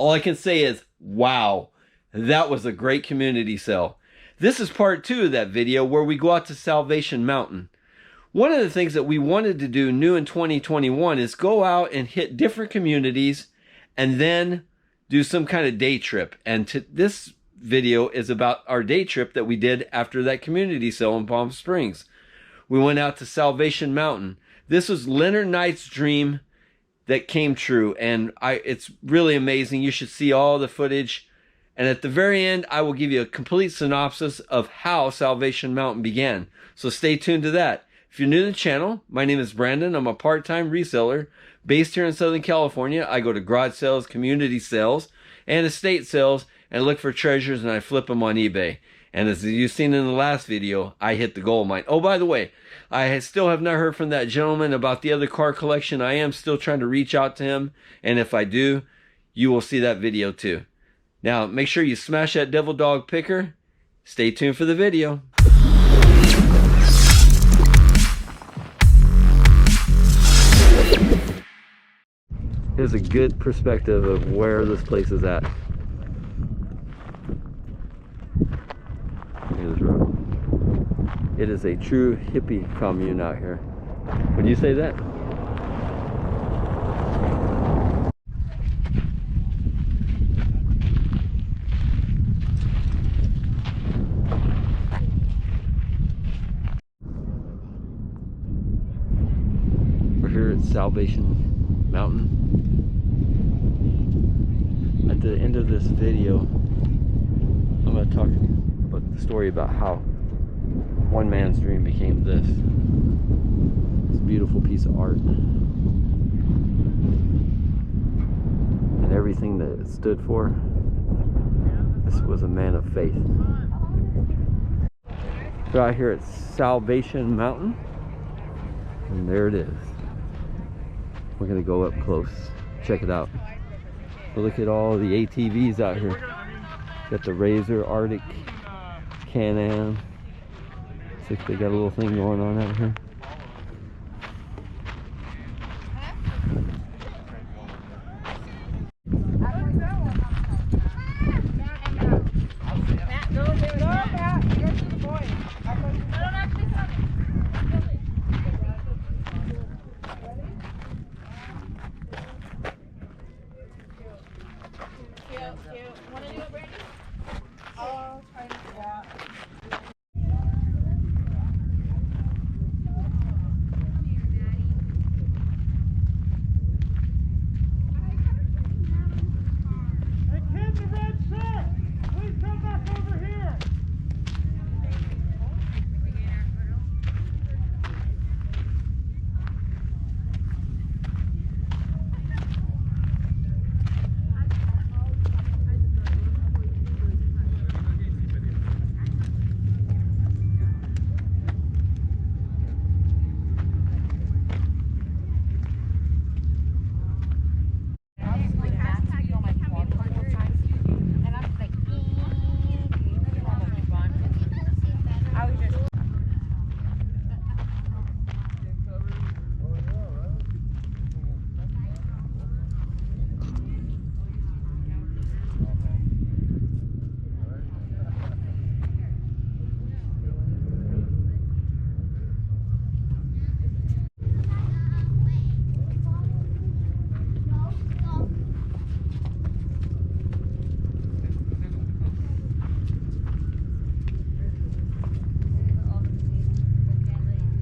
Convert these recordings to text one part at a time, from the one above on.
All I can say is, wow, that was a great community sale. This is part 2 of that video where we go out to Salvation Mountain. One of the things that we wanted to do new in 2021 is go out and hit different communities and then do some kind of day trip. And this video is about our day trip that we did after that community sale in Palm Springs. We went out to Salvation Mountain. This was Leonard Knight's dream that came true, and it's really amazing. You should see all the footage. And at the very end, I will give you a complete synopsis of how Salvation Mountain began. So stay tuned to that. If you're new to the channel, my name is Brandon. I'm a part-time reseller based here in Southern California. I go to garage sales, community sales, and estate sales and look for treasures, and I flip them on eBay. And as you've seen in the last video, I hit the gold mine. Oh, by the way, I still have not heard from that gentleman about the other car collection. I am still trying to reach out to him. And if I do, you will see that video too. Now, make sure you smash that devil dog picker. Stay tuned for the video. Here's a good perspective of where this place is at. Here's the road. It is a true hippie commune out here. Would you say that? We're here at Salvation Mountain. At the end of this video, I'm going to talk about the story about how one man's dream became this beautiful piece of art, and everything that it stood for. This was a man of faith. We're out here at Salvation Mountain, and there it is. We're gonna go up close, check it out. But look at all the ATVs out here. Got the Razor, Arctic, Can-Am. Looks like they got a little thing going on out here.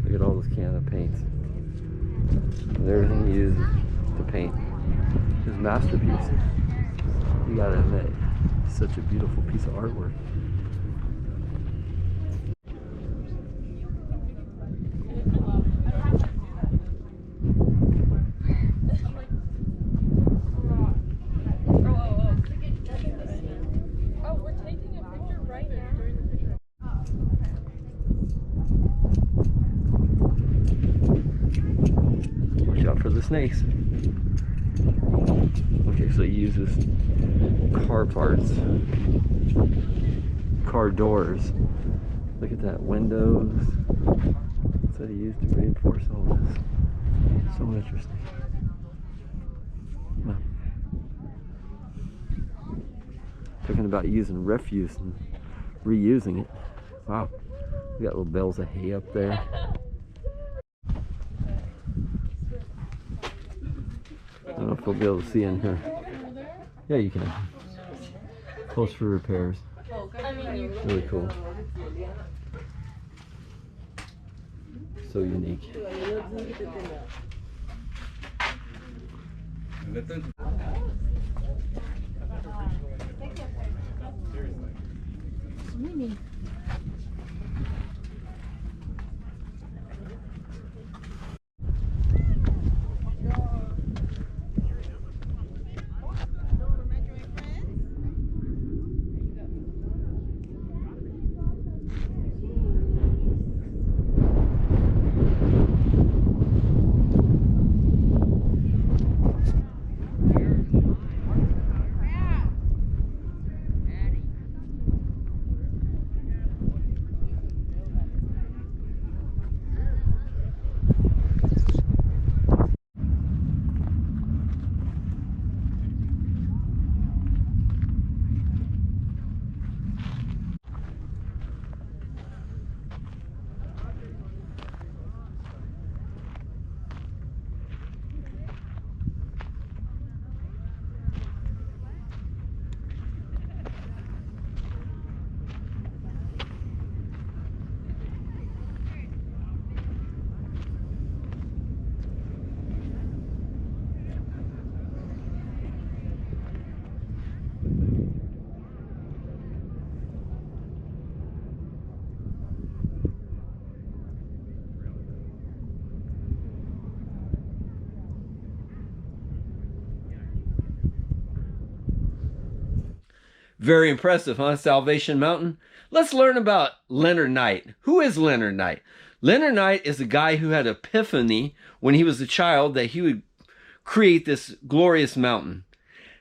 Look at all this can of paint. And everything he uses to paint. His masterpiece. You gotta admit, it's such a beautiful piece of artwork. For the snakes. Okay, so he uses car parts, car doors. Look at that, windows. That's what he used to reinforce all this. So interesting. Wow. Talking about using refuse and reusing it. Wow. We got little bales of hay up there. I don't know if we'll be able to see in here. Yeah, you can. Close for repairs. Really cool. So unique. Very impressive, huh? Salvation Mountain. Let's learn about Leonard Knight. Who is Leonard Knight? Leonard Knight is a guy who had an epiphany when he was a child that he would create this glorious mountain.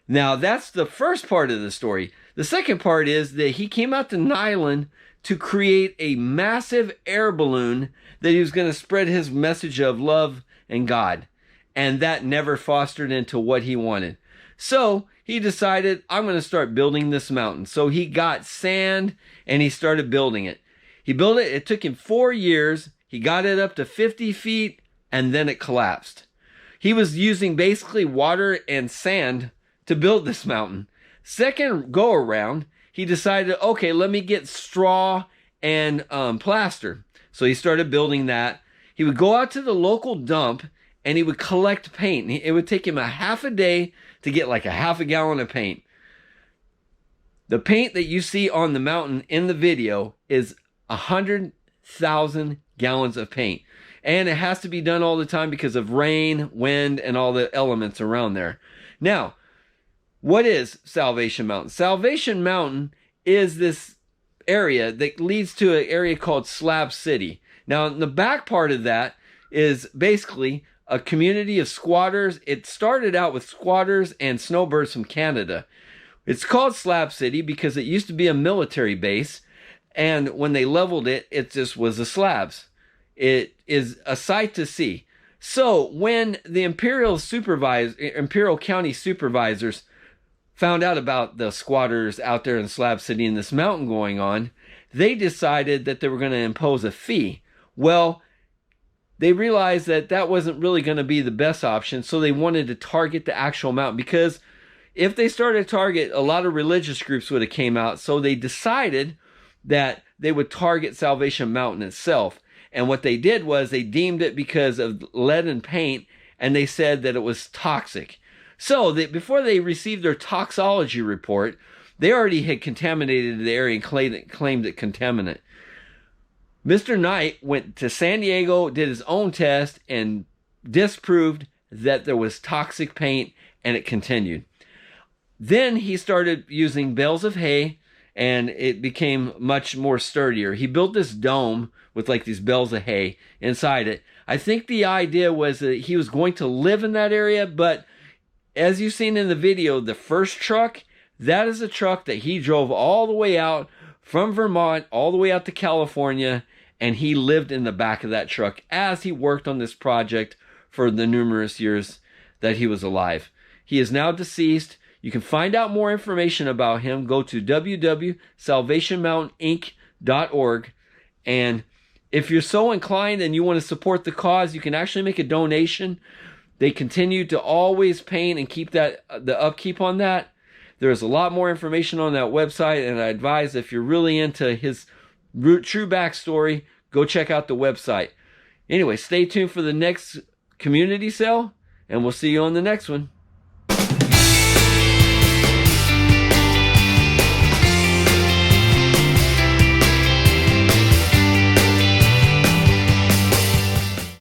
Now, that's the first part of the story. The second part is that he came out to Nyland to create a massive air balloon that he was going to spread his message of love and God. And that never fostered into what he wanted. So he decided, I'm going to start building this mountain. So he got sand and he started building it. He built it. It took him 4 years. He got it up to 50 feet and then it collapsed. He was using basically water and sand to build this mountain. Second go around, he decided, okay, let me get straw and plaster. So he started building that. He would go out to the local dump and he would collect paint. It would take him a half a day to get like a half a gallon of paint. The paint that you see on the mountain in the video is 100,000 gallons of paint. And it has to be done all the time because of rain, wind, and all the elements around there. Now, what is Salvation Mountain? Salvation Mountain is this area that leads to an area called Slab City. Now, in the back part of that is basically a community of squatters. It started out with squatters and snowbirds from Canada. It's called Slab City because it used to be a military base, and when they leveled it, it just was the slabs. It is a sight to see. So when the Imperial County supervisors found out about the squatters out there in Slab City and this mountain going on, they decided that they were going to impose a fee. Well, they realized that that wasn't really going to be the best option, so they wanted to target the actual mountain, because if they started to target, a lot of religious groups would have came out, so they decided that they would target Salvation Mountain itself. And what they did was they deemed it because of lead and paint, and they said that it was toxic. So before they received their toxology report, they already had contaminated the area and claimed it contaminant. Mr. Knight went to San Diego, did his own test, and disproved that there was toxic paint, and it continued. Then he started using bales of hay, and it became much more sturdier. He built this dome with like these bales of hay inside it. I think the idea was that he was going to live in that area, but as you've seen in the video, the first truck, that is a truck that he drove all the way out from Vermont, all the way out to California, and he lived in the back of that truck as he worked on this project for the numerous years that he was alive. He is now deceased. You can find out more information about him. Go to www.salvationmountaininc.org. And if you're so inclined and you want to support the cause, you can actually make a donation. They continue to always paint and keep the upkeep on that. There's a lot more information on that website, and I advise if you're really into his true backstory, go check out the website. Anyway, stay tuned for the next community sale, and we'll see you on the next one.